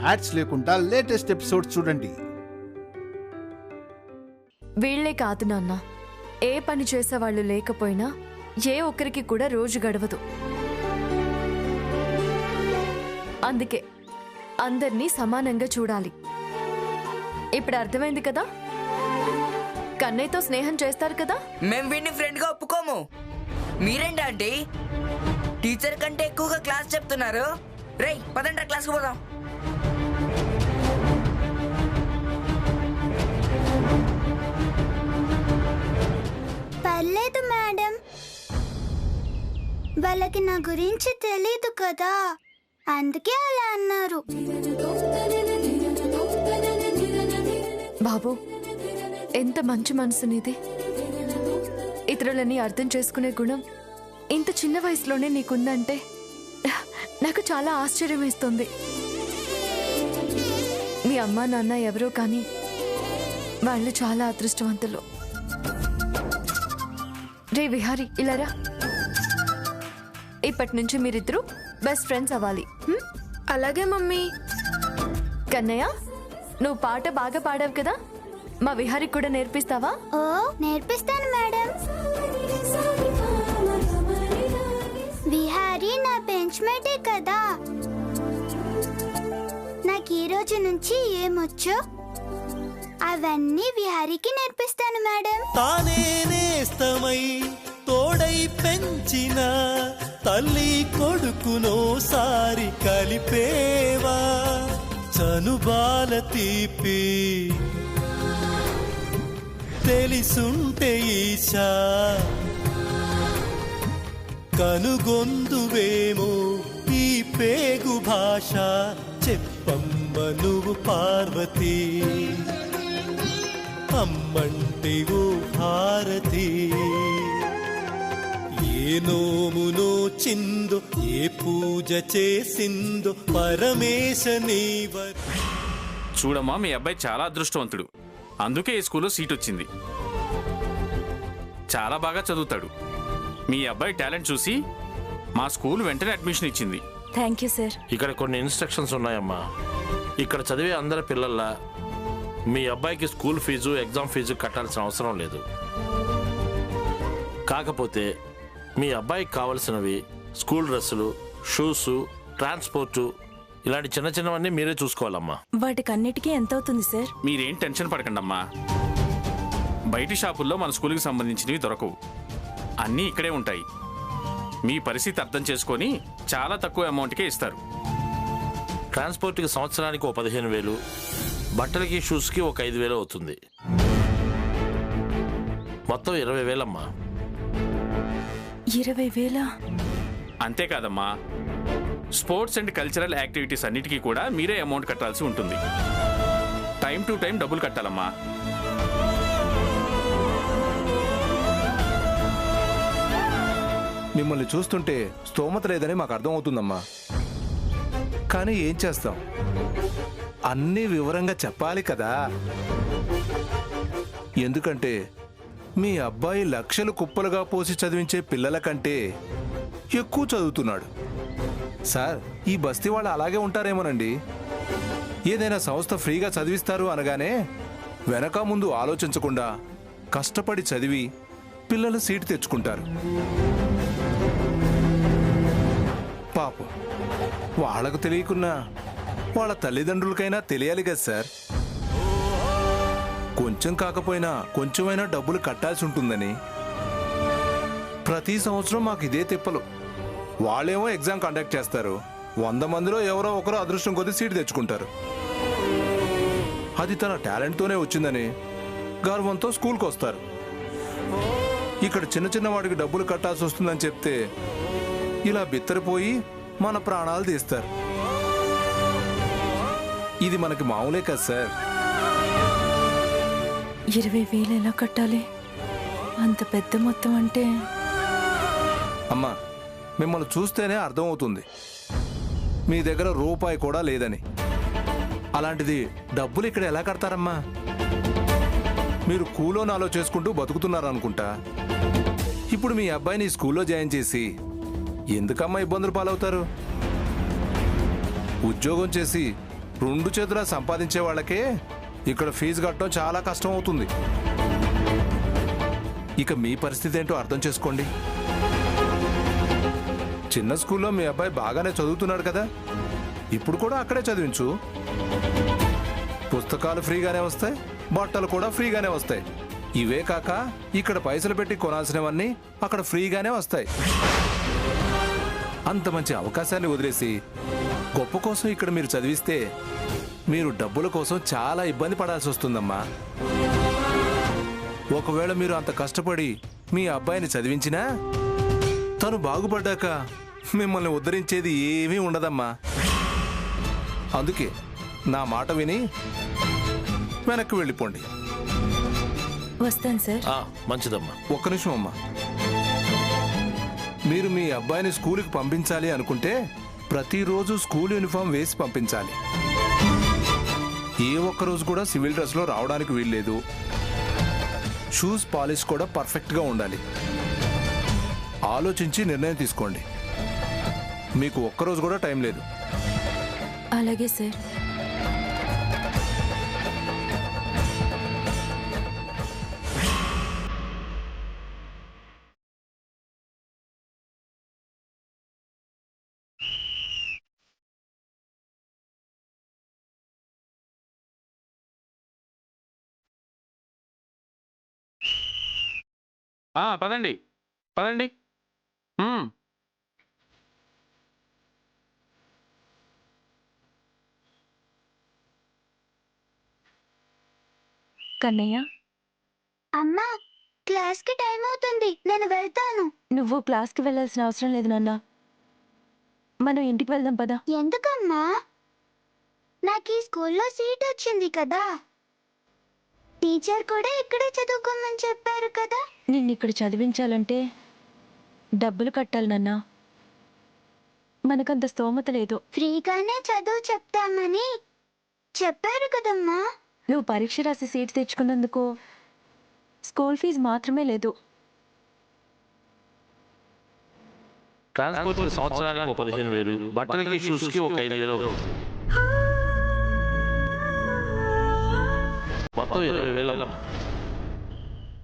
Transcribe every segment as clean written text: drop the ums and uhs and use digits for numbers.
Ads లేకుండా latest episodes చూడండి. వీళ్లే కాదు నాన్న, ఏ పని చేసేవాళ్ళు లేకపోయినా ఏ ఒక్కరికి కూడా రోజు గడవదు. అందుకే అందర్నీ సమానంగా చూడాలి. ఇప్పుడు అర్థమైంది కదా? కన్నయ్యతో స్నేహం చేస్తారు కదా? మేం వీడిని ఫ్రెండ్ గా ఒప్పుకోము. మీరేంటి ఆంటీ టీచర్ కంటే ఎక్కువగా క్లాస్ చెప్తున్నారు? రేయ్ పదండి క్లాస్కి పోదాం. పర్లేదు మేడం, వాళ్ళకి నా గురించి తెలీదు కదా, అందుకే అలా అన్నారు. బాబు, ఎంత మంచి మనసు నీది. ఇతరులని అర్థం చేసుకునే గుణం ఇంత చిన్న వయసులోనే నీకుందంటే నాకు చాలా ఆశ్చర్యం వేస్తుంది. మీ అమ్మా నాన్న ఎవరో కానీ వాళ్ళు చాలా అదృష్టవంతులు. రే విహారీ, ఇలారా. ఇప్పటి నుంచి మీరిద్దరూ బెస్ట్ ఫ్రెండ్స్ అవ్వాలి. అలాగే మమ్మీ. కన్నయ్య, నువ్వు పాట బాగా పాడావు కదా, మా విహారీ కూడా నేర్పిస్తావా? ఓ, నేర్పిస్తాను మేడం. విహారీ నా బెంచ్మేటే కదా, నాకు ఈ రోజు నుంచి ఏమొచ్చో అవన్నీ విహారీకి నేర్పిస్తాను మేడం. తానే నేస్తమై తోడై పెంచిన తల్లి కొడుకునోసారి కలిపేవా, చనుబాల తీపి తెలిసుంటే ఈశా కనుగొందువేమో ఈ పేగు భాష, చెప్పమ్మ నువ్వు పార్వతి, అమ్మంటే ఓ భారతి. ఏ నోమునో చిందో, ఏ పూజ చేసిందో పరమేశ నీవర్. చూడమ్మా, మీ అబ్బాయి చాలా అదృష్టవంతుడు. అందుకే ఈ స్కూల్లో సీట్ వచ్చింది. చాలా బాగా చదువుతాడు. మీ అబ్బాయి టాలెంట్ చూసి మా స్కూల్ వెంటనే అడ్మిషన్ ఇచ్చింది. Thank you sir. ఇక్కడ కొన్ని ఇన్స్ట్రక్షన్స్ ఉన్నాయమ్మా. ఇక్కడ చదివే అందరి పిల్లల్లా మీ అబ్బాయికి స్కూల్ ఫీజు, ఎగ్జామ్ ఫీజు కట్టాల్సిన అవసరం లేదు. కాకపోతే మీ అబ్బాయికి కావలసినవి స్కూల్ డ్రెస్సులు, షూసు, ట్రాన్స్పోర్టు ఇలాంటి చిన్న చిన్నవన్నీ మీరే చూసుకోవాలమ్మా. వాటికన్నిటికీ ఎంత అవుతుంది సార్? మీరేం టెన్షన్ పడకండి అమ్మా. బయటి షాపుల్లో మన స్కూల్కి సంబంధించినవి దొరకవు. అన్నీ ఇక్కడే ఉంటాయి. మీ పరిస్థితి అర్థం చేసుకొని చాలా తక్కువ అమౌంట్కే ఇస్తారు. ట్రాన్స్పోర్ట్కి సంవత్సరానికి ఓ 15,000, బట్టలకి షూస్కి ఒక 5,000 అవుతుంది. మొత్తం 20,000 అమ్మా. 20,000? అంతేకాదమ్మా, స్పోర్ట్స్ అండ్ కల్చరల్ యాక్టివిటీస్ అన్నిటికీ కూడా మీరే అమౌంట్ కట్టాల్సి ఉంటుంది. టైం టు టైం డబ్బులు కట్టాలమ్మా. మిమ్మల్ని చూస్తుంటే స్తోమత లేదని మాకు అర్థమవుతుందమ్మా. కానీ ఏం చేస్తాం, అన్నీ వివరంగా చెప్పాలి కదా. ఎందుకంటే మీ అబ్బాయి లక్షలు కుప్పలుగా పోసి చదివించే పిల్లల కంటే ఎక్కువ చదువుతున్నాడు. సార్, ఈ బస్తీ వాళ్ళు అలాగే ఉంటారేమోనండి. ఏదైనా సంస్థ ఫ్రీగా చదివిస్తారు అనగానే వెనక ముందు ఆలోచించకుండా కష్టపడి చదివి పిల్లలు సీటు తెచ్చుకుంటారు. పాపం, వాళ్ళకు తెలియకున్నా వాళ్ళ తల్లిదండ్రులకైనా తెలియాలి కదా సార్. కొంచెం కాకపోయినా కొంచెమైనా డబ్బులు కట్టాల్సి ఉంటుందని. ప్రతి సంవత్సరం మాకు ఇదే తిప్పలు. వాళ్ళేమో ఎగ్జామ్ కండక్ట్ చేస్తారు, 100 మందిలో ఎవరో ఒకరో అదృష్టం కొద్ది సీటు తెచ్చుకుంటారు. అది తన టాలెంట్తోనే వచ్చిందని గర్వంతో స్కూల్కి వస్తారు. ఇక్కడ చిన్న చిన్న వాడికి డబ్బులు కట్టాల్సి వస్తుందని చెప్తే ఇలా బిత్తరపోయి మన ప్రాణాలు తీస్తారు. ఇది మనకి మామూలే కదా సార్. 20,000 ఎలా కట్టాలి? అంత పెద్ద మొత్తం అంటే. అమ్మా, మిమ్మల్ని చూస్తేనే అర్థమవుతుంది మీ దగ్గర రూపాయి కూడా లేదని. అలాంటిది డబ్బులు ఇక్కడ ఎలా కడతారమ్మా? మీరు కూలో నాలో చేసుకుంటూ బతుకుతున్నారనుకుంటా. ఇప్పుడు మీ అబ్బాయిని స్కూల్లో జాయిన్ చేసి ఎందుకమ్మా ఇబ్బందులు పాలవుతారు? ఉద్యోగం చేసి రెండు చేతుల సంపాదించే వాళ్ళకే ఇక్కడ ఫీజు కట్టడం చాలా కష్టం అవుతుంది. ఇక మీ పరిస్థితి ఏంటో అర్థం చేసుకోండి. చిన్న స్కూల్లో మీ అబ్బాయి బాగానే చదువుతున్నాడు కదా, ఇప్పుడు కూడా అక్కడే చదివించు. పుస్తకాలు ఫ్రీగానే వస్తాయి, బట్టలు కూడా ఫ్రీగానే వస్తాయి. ఇవే కాక ఇక్కడ పైసలు పెట్టి కొనాల్సినవన్నీ అక్కడ ఫ్రీగానే వస్తాయి. అంత మంచి అవకాశాన్ని వదిలేసి గొప్ప కోసం ఇక్కడ మీరు చదివిస్తే మీరు డబ్బుల కోసం చాలా ఇబ్బంది పడాల్సి వస్తుందమ్మా. ఒకవేళ మీరు అంత కష్టపడి మీ అబ్బాయిని చదివించినా తను బాగుపడ్డాక మిమ్మల్ని ఉద్ధరించేది ఏమీ ఉండదమ్మా. అందుకే నా మాట విని వెనక్కి వెళ్ళిపోండి. వస్తాను సార్. మంచిదమ్మా. ఒక్క నిమిషం అమ్మా. మీరు మీ అబ్బాయిని స్కూల్కి పంపించాలి అనుకుంటే ప్రతిరోజు స్కూల్ యూనిఫామ్ వేసి పంపించాలి. ఏ ఒక్కరోజు కూడా సివిల్ డ్రెస్లో రావడానికి వీల్లేదు. షూస్ పాలిష్ కూడా పర్ఫెక్ట్గా ఉండాలి. ఆలోచించి నిర్ణయం తీసుకోండి. మీకు ఒక్కరోజు కూడా టైం లేదు. అలాగే సార్. పదండి పదండి. కన్నయ్య, అమ్మా, క్లాస్కి టైం అవుతుంది, నేను వెళ్తాను. నువ్వు క్లాస్కి వెళ్ళాల్సిన అవసరం లేదు నాన్న. మనం ఇంటికి వెళ్దాం పదా. ఎందుకమ్మా? నాకు ఈ స్కూల్లో సీట్ వచ్చింది కదా. టీచర్ కూడా ఇక్కడే చదువుకోమని చెప్పారు కదా. నిన్ను ఇక్కడ చదివించాలంటే డబ్బులు కట్టాలి నాన్న. మనకంత స్తోమత లేదు. ఫ్రీగానే చదువు చెప్తామని చెప్పారు కదమ్మా. నువ్వు పరీక్ష రాసి సీట్ తెచ్చుకున్నందుకు స్కూల్ ఫీజు మాత్రమే లేదు. ట్రాన్స్పోర్ట్ సంవత్సరానికి 15,000, బట్టలకి షూస్కి 5,000, మొత్తం 20,000.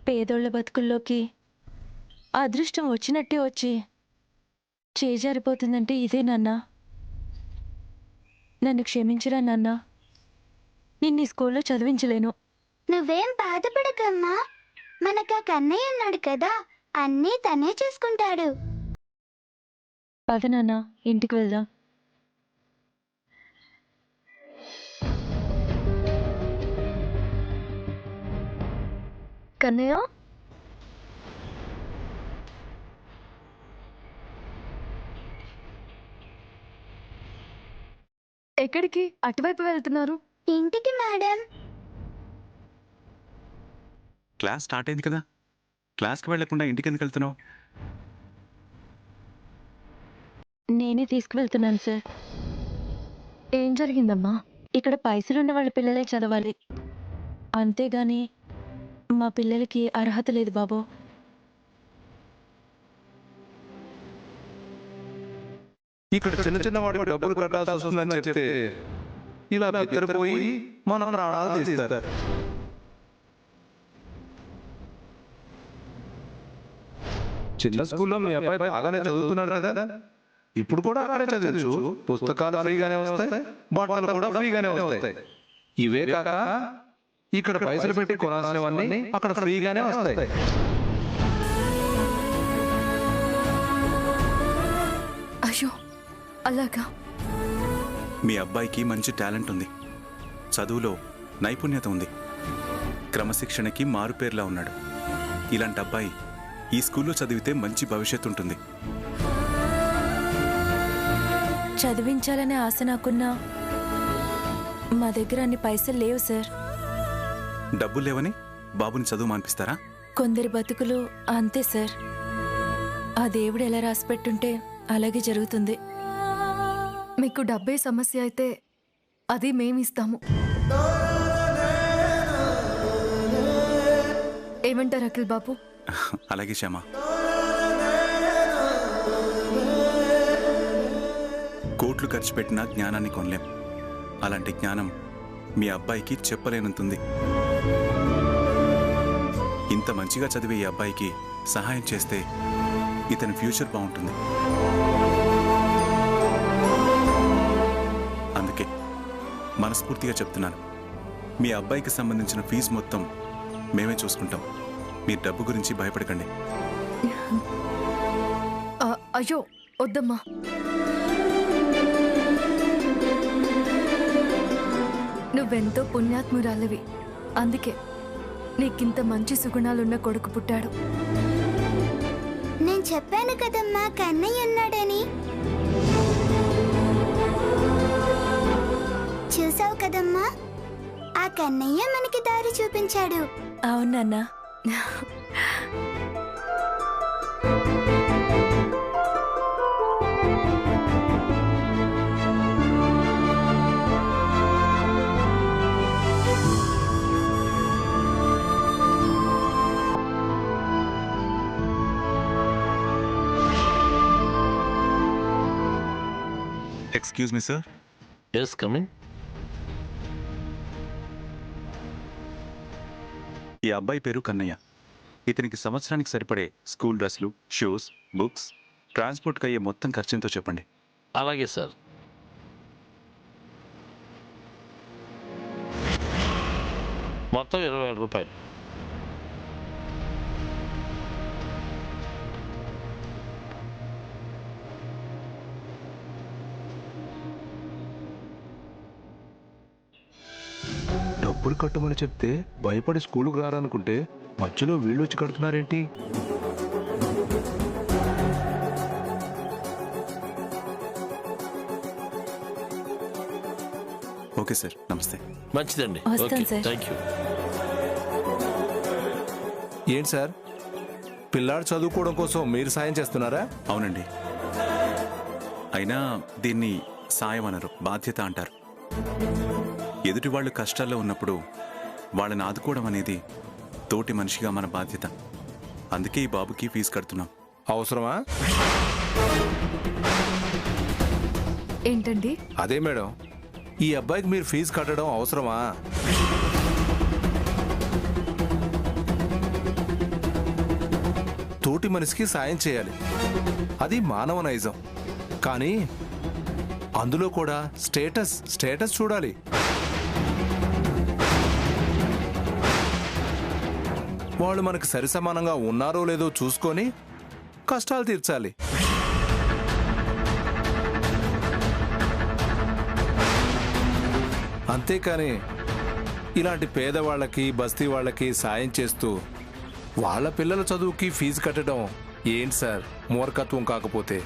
పేదోళ్ల బతుకుల్లోకి అదృష్టం వచ్చినట్టే వచ్చి చేజారిపోతుందంటే ఇదే నాన్న. నన్ను క్షమించరా నాన్న. నిన్ను ఈ స్కూల్లో చదివించలేను. నువ్వేం బాధపడకమ్మా, మనకా కన్నయ్య ఉన్నాడు కదా, అన్నీ తనే చూసుకుంటాడు. పద నాన్న, ఇంటికి వెళ్దాం. కన్నయ్య, ఎక్కడికి? అటువైపు వెళ్తున్నారు? ఇంటికి మేడం. క్లాస్ స్టార్ట్ అయింది కదా, క్లాస్కి వెళ్లకుండా ఇంటికి ఎందుకు వెళ్తున్నావు? నేనే తీసుకువెళ్తున్నాను సార్. ఏం జరిగిందమ్మా? ఇక్కడ పైసలున్న వాళ్ళ పిల్లలే చదవాలి, అంతేగాని మా పిల్లలకి అర్హత లేదు బాబు. ఇక్కడ చిన్న చిన్న వాడికి డబ్బులు కట్టాల్సి వస్తుందని చెప్తే ఇలా పోయి మనం ప్రాణాలు తీస్తారు. చిన్న స్కూల్లో మీ అబ్బాయి బాగానే చదువుతున్నాడు కదా, ఇప్పుడు కూడా అక్కడే చదివచ్చు. పుస్తకాలు ఫ్రీగానే వస్తాయి, బట్టలు కూడా ఫ్రీగానే వస్తాయి. ఇవే కాక ఇక్కడ పైసలు పెట్టి కొనాల్సినవన్నీ అక్కడ ఫ్రీగానే వస్తాయి. అయ్యో, అలాగా? మీ అబ్బాయికి మంచి టాలెంట్ ఉంది, చదువులో నైపుణ్యత ఉంది, క్రమశిక్షణకి మారుపేర్లా ఉన్నాడు. ఇలాంటి అబ్బాయి ఈ స్కూల్లో చదివితే మంచి భవిష్యత్తు ఉంటుంది. చదివించాలనే ఆశ నాకున్నా మా దగ్గర అన్ని పైసలు లేవు సార్. డబ్బులు లేవని బాబుని చదువు మానిపిస్తారా? కొందరి బతుకులు అంతే సార్. ఆ దేవుడు ఎలా రాసిపెట్టుంటే అలాగే జరుగుతుంది. మీకు డబ్బే సమస్య అయితే అది మేమిస్తాము. ఏమంటారు అఖిల్ బాబు? అలాగే శ్యామ. కోట్లు ఖర్చు పెట్టినా జ్ఞానాన్ని కొనలేం. అలాంటి జ్ఞానం మీ అబ్బాయికి చెప్పలేనంతుంది. ఇంత మంచిగా చదివే ఈ అబ్బాయికి సహాయం చేస్తే ఇతని ఫ్యూచర్ బాగుంటుంది. అందుకే మనస్ఫూర్తిగా చెప్తున్నాను, మీ అబ్బాయికి సంబంధించిన ఫీజు మొత్తం మేమే చూసుకుంటాం. మీ డబ్బు గురించి భయపడకండి. అయ్యో వద్దమ్మా. నువ్వెంతో పుణ్యాత్మురాలివి, అందుకే నీకింత మంచి సుగుణాలున్న కొడుకు పుట్టాడు. నేను చెప్పాను కదమ్మా కన్నయ్య ఉన్నాడని. చూసావు కదమ్మా, ఆ కన్నయ్య మనకి దారి చూపించాడు. అవునన్నా. Excuse me sir. Yes coming. ఈ అబ్బాయి పేరు కన్నయ్య. ఇతనికి సంవత్సరానికి సరిపడే స్కూల్ డ్రెస్లు, షూస్, బుక్స్, ట్రాన్స్పోర్ట్కి అయ్యే మొత్తం ఖర్చుతో చెప్పండి. అలాగే సార్. మొత్తం 20,000 రూపాయలు. డబ్బులు కట్టమని చెప్తే భయపడి స్కూలుకు రారనుకుంటే మధ్యలో వీళ్ళు వచ్చి కడుతున్నారేంటి? ఓకే సార్, నమస్తే. మంచిదండి. వస్తాను ఓకే, సార్. Thank you. ఏంటి సార్, పిల్లాడు చదువుకోవడం కోసం మీరు సాయం చేస్తున్నారా? అవునండి. అయినా దీన్ని సాయం అనరు, బాధ్యత అంటారు. ఎదుటి వాళ్ళు కష్టాల్లో ఉన్నప్పుడు వాళ్ళని ఆదుకోవడం అనేది తోటి మనిషిగా మన బాధ్యత. అందుకే ఈ బాబుకి ఫీజు కడుతున్నాం. అవసరమా? ఏంటండి? అదే మేడం, ఈ అబ్బాయికి మీరు ఫీజు కట్టడం అవసరమా? తోటి మనిషికి సాయం చేయాలి, అది మానవ నైజం. కానీ అందులో కూడా స్టేటస్ చూడాలి. వాళ్ళు మనకు సరిసమానంగా ఉన్నారో లేదో చూసుకొని కష్టాలు తీర్చాలి. అంతేకాని ఇలాంటి పేదవాళ్ళకి, బస్తీ వాళ్ళకి సాయం చేస్తూ వాళ్ళ పిల్లల చదువుకి ఫీజు కట్టడం ఏంటి సార్ మూర్ఖత్వం కాకపోతే?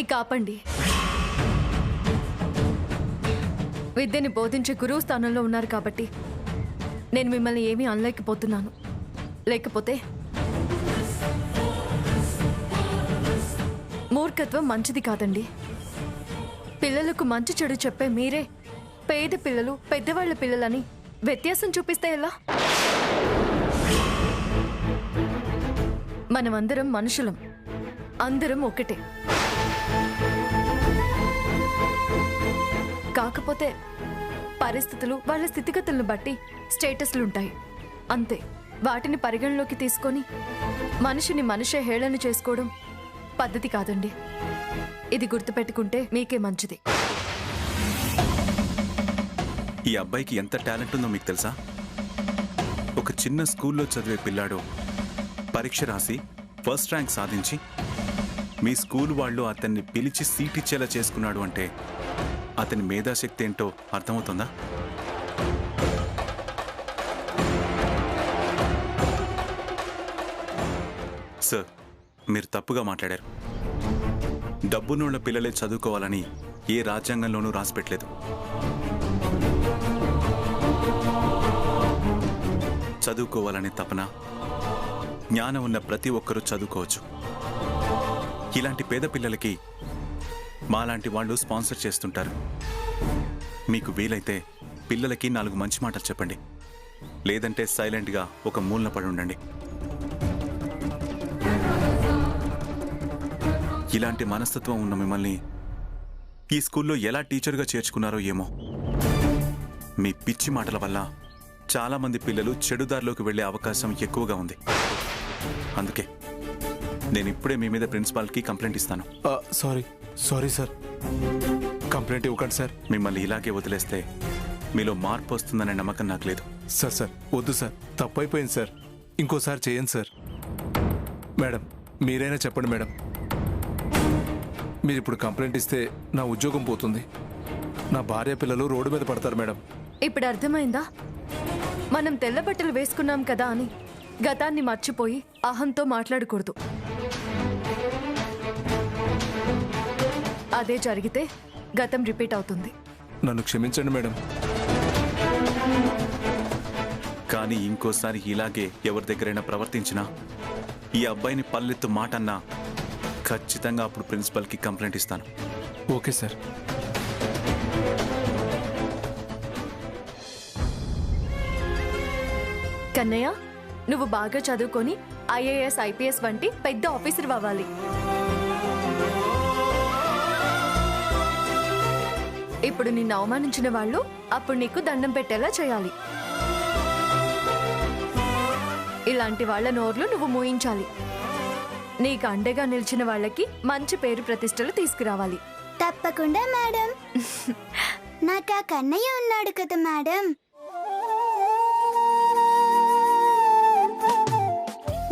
ఇక ఆపండి. విద్యని బోధించే గురువు స్థానంలో ఉన్నారు కాబట్టి నేను మిమ్మల్ని ఏమీ అనలేకపోతున్నాను. లేకపోతే మూర్ఖత్వం మంచిది కాదండి. పిల్లలకు మంచి చెడు చెప్పే మీరే పేద పిల్లలు, పెద్దవాళ్ల పిల్లలని వ్యత్యాసం చూపిస్తే ఎలా? మనమందరం మనుషులం, అందరం ఒకటే. కాకపోతే పరిస్థితులు, వాళ్ళ స్థితిగతులను బట్టి స్టేటస్లుంటాయి అంతే. వాటిని పరిగణలోకి తీసుకొని మనిషిని మనిషే హేళన చేసుకోవడం పద్ధతి కాదండి. ఇది గుర్తుపెట్టుకుంటే మీకే మంచిది. ఈ అబ్బాయికి ఎంత టాలెంట్ ఉందో మీకు తెలుసా? ఒక చిన్న స్కూల్లో చదివే పిల్లాడు పరీక్ష రాసి ఫస్ట్ ర్యాంక్ సాధించి మీ స్కూల్ వాళ్ళు అతన్ని పిలిచి సీట్ ఇచ్చేలా చేసుకున్నాడు అంటే అతని మేధాశక్తి ఏంటో అర్థమవుతుందా? సార్, మీరు తప్పుగా మాట్లాడారు. డబ్బునున్న పిల్లలే చదువుకోవాలని ఏ రాజ్యాంగంలోనూ రాసిపెట్టలేదు. చదువుకోవాలనే తపన, జ్ఞానం ఉన్న ప్రతి ఒక్కరూ చదువుకోవచ్చు. ఇలాంటి పేద పిల్లలకి మాలాంటి వాళ్ళు స్పాన్సర్ చేస్తుంటారు. మీకు వీలైతే పిల్లలకి 4 మంచి మాటలు చెప్పండి, లేదంటే సైలెంట్గా ఒక మూలన పడి ఉండండి. ఇలాంటి మనస్తత్వం ఉన్న మిమ్మల్ని ఈ స్కూల్లో ఎలా టీచర్గా చేర్చుకున్నారో ఏమో. మీ పిచ్చి మాటల వల్ల చాలామంది పిల్లలు చెడుదారిలోకి వెళ్లే అవకాశం ఎక్కువగా ఉంది. అందుకే నేను ఇప్పుడే మీ మీద ప్రిన్సిపాల్కి కంప్లైంట్ ఇస్తాను. సారీ సార్, కంప్లైంట్ ఇవ్వకండి సార్. మిమ్మల్ని ఇలాగే వదిలేస్తే మీలో మార్పు వస్తుందనే నమ్మకం నాకు లేదు. సార్ వద్దు సార్, తప్పైపోయింది సార్, ఇంకోసారి చేయండి సార్. మేడం మీరైనా చెప్పండి మేడం. మీరు ఇప్పుడు కంప్లైంట్ ఇస్తే నా ఉద్యోగం పోతుంది, నా భార్య పిల్లలు రోడ్డు మీద పడతారు మేడం. ఇప్పుడు అర్థమైందా? మనం తెల్ల బట్టలు వేసుకున్నాం కదా అని గతాన్ని మర్చిపోయి అహంతో మాట్లాడకూడదు. అదే జరిగితే గతం రిపీట్ అవుతుంది. నన్ను క్షమించండి మేడం. కానీ ఇంకోసారి ఇలాగే ఎవరి దగ్గరైనా ప్రవర్తించినా, ఈ అబ్బాయిని పల్లెత్తు మాట అన్నా ఖచ్చితంగా అప్పుడు ప్రిన్సిపల్కి కంప్లైంట్ ఇస్తాను. Okay sir. కన్నయ్య, నువ్వు బాగా చదువుకొని ఐఏఎస్ ఐపీఎస్ వంటి పెద్ద ఆఫీసర్ అవ్వాలి. ఇప్పుడు నిన్ను అవమానించిన వాళ్ళు అప్పుడు నీకు దండం పెట్టేలా చేయాలి. ఇలాంటి వాళ్ళ నోర్లు నువ్వు మూయించాలి. నీకు అండగా నిలిచిన వాళ్ళకి మంచి పేరు ప్రతిష్టలు తీసుకురావాలి. తప్పకుండా మేడం. నాకు ఆ కన్నయ్య ఉన్నాడు కదా మేడం,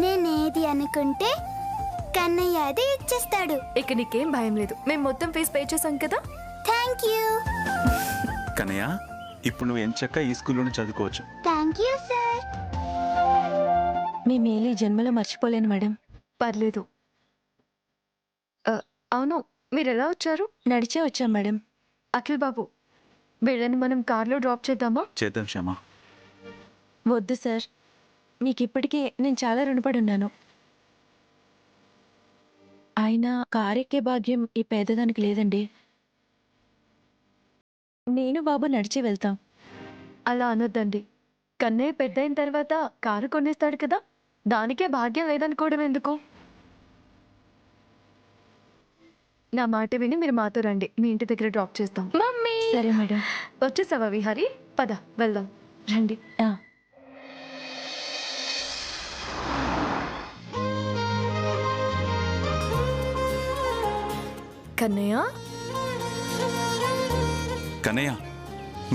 నేనేది అనుకుంటే కన్నయ్య అది ఇచ్చేస్తాడు. ఇక నీకేం భయం లేదు, మేము మొత్తం ఫీజు పే చేసాం కదా. Thank you Kannayya. ఇప్పుడు నువ్వు ఎంచక్క ఈ స్కూల్లోనే చదువుకోవచ్చు. Thank you sir. మీ మేలు జన్మలో మర్చిపోలేను మేడం. పర్లేదు. అవును, మీరు ఎలా వచ్చారు? నడిచే వచ్చాం మేడం. అఖిల్ బాబు, వీళ్ళని మనం కార్లో డ్రాప్ చేద్దామా? చేద్దాం శ్యామ. వద్దు సార్, మీకు ఇప్పటికే నేను చాలా రుణపడి ఉన్నాను. అయినా కారెక్కే భాగ్యం ఈ పేదదానికి లేదండి. నేను బాబు నడిచి వెళ్తాం. అలా అనొద్దండి. కన్నయ్య పెద్దయిన తర్వాత కారు కొనేస్తాడు కదా, దానికే భాగ్యం లేదనుకోవడం ఎందుకు? నా మాట విని మీరు మాతో రండి, మీ ఇంటి దగ్గర డ్రాప్ చేస్తాం. మమ్మీ. సరే మేడం. వచ్చేసావా విహారీ? పద వెళ్దాం, రండి. కన్నయ్య, కన్నయ్య,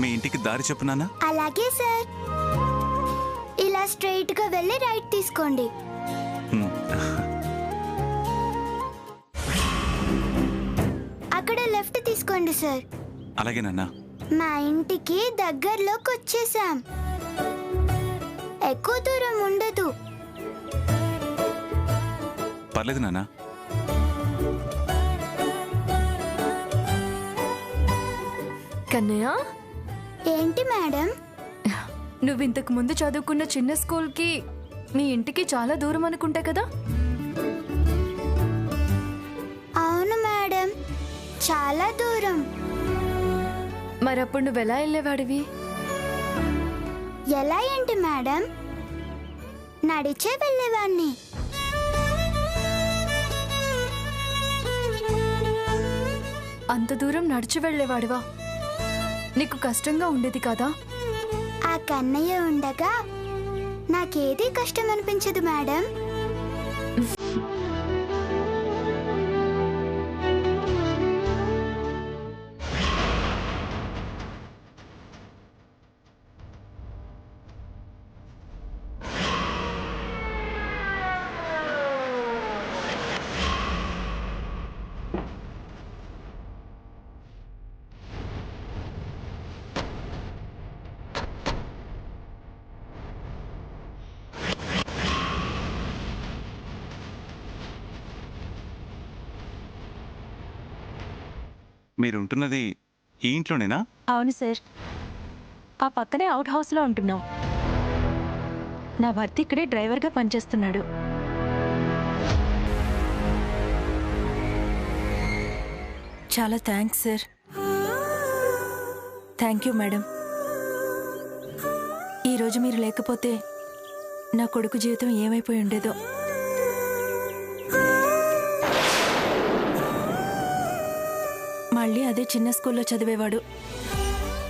మీ ఇంటికి దారి చెప్పు నాన్న. అలాగే సార్. ఇలా స్ట్రైట్ గా వెళ్ళి రైట్ తీసుకోండి. అక్కడ లెఫ్ట్ తీసుకోండి సార్. అలాగే నాన్న. మా ఇంటికి దగ్గరలోకి వచ్చేసాం, ఎక్కువ దూరం ఉండదు. పర్లేదు నాన్న. కన్నయ్య, ఏంటి మేడం? నువ్వు ఇంతకు ముందు చదువుకున్న చిన్న స్కూల్కి మీ ఇంటికి చాలా దూరం అనుకుంటా కదా? అవును మేడం, చాలా దూరం. మరప్పుడు నువ్వు ఎలా వెళ్ళేవాడివి? ఎలా ఏంటి మేడం, నడిచే వెళ్ళేవాణ్ణి. అంత దూరం నడిచి వెళ్ళేవాడివా? నీకు కష్టంగా ఉండేది కదా? ఆ కన్నయ్య ఉండగా నాకేది కష్టం అనిపించదు మేడం. మీరుంటున్నది ఈ ఇంట్లోనేనా? అవును సార్, ఆ పక్కనే అవుట్ హౌస్లో ఉంటున్నాం. నా భర్త ఇక్కడే డ్రైవర్గా పనిచేస్తున్నాడు. చాలా thanks sir. Thank you madam. ఈరోజు మీరు లేకపోతే నా కొడుకు జీవితం ఏమైపోయి ఉండేదో. మళ్ళీ అదే చిన్న స్కూల్లో చదివేవాడు.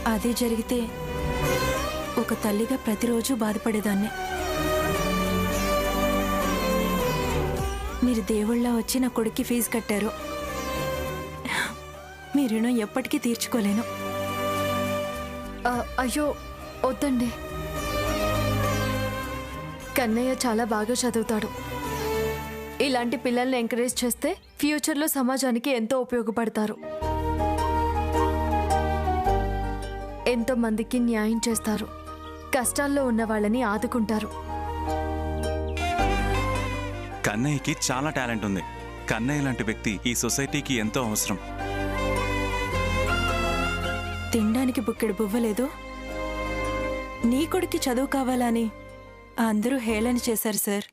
అదే జరిగితే ఒక తల్లిగా ప్రతిరోజు బాధపడేదాన్ని. మీరు దేవుళ్ళ వచ్చి నా కొడుక్కి ఫీజు కట్టారు. మీ రుణం ఎప్పటికీ తీర్చుకోలేను. అయ్యో వద్దండి. కన్నయ్య చాలా బాగా చదువుతాడు. ఇలాంటి పిల్లల్ని ఎంకరేజ్ చేస్తే ఫ్యూచర్లో సమాజానికి ఎంతో ఉపయోగపడతారు. ఎంతో మందికి న్యాయం చేస్తారు. కష్టాల్లో ఉన్న వాళ్ళని ఆదుకుంటారు. కన్నయ్యకి చాలా టాలెంట్ ఉంది. కన్నయ్య లాంటి వ్యక్తి ఈ సొసైటీకి ఎంతో అవసరం. తినడానికి బుక్కెడు బువ్వలేదు. నీ కొడుక్కి చదువు కావాలని అందరూ హేళన చేశారు సార్.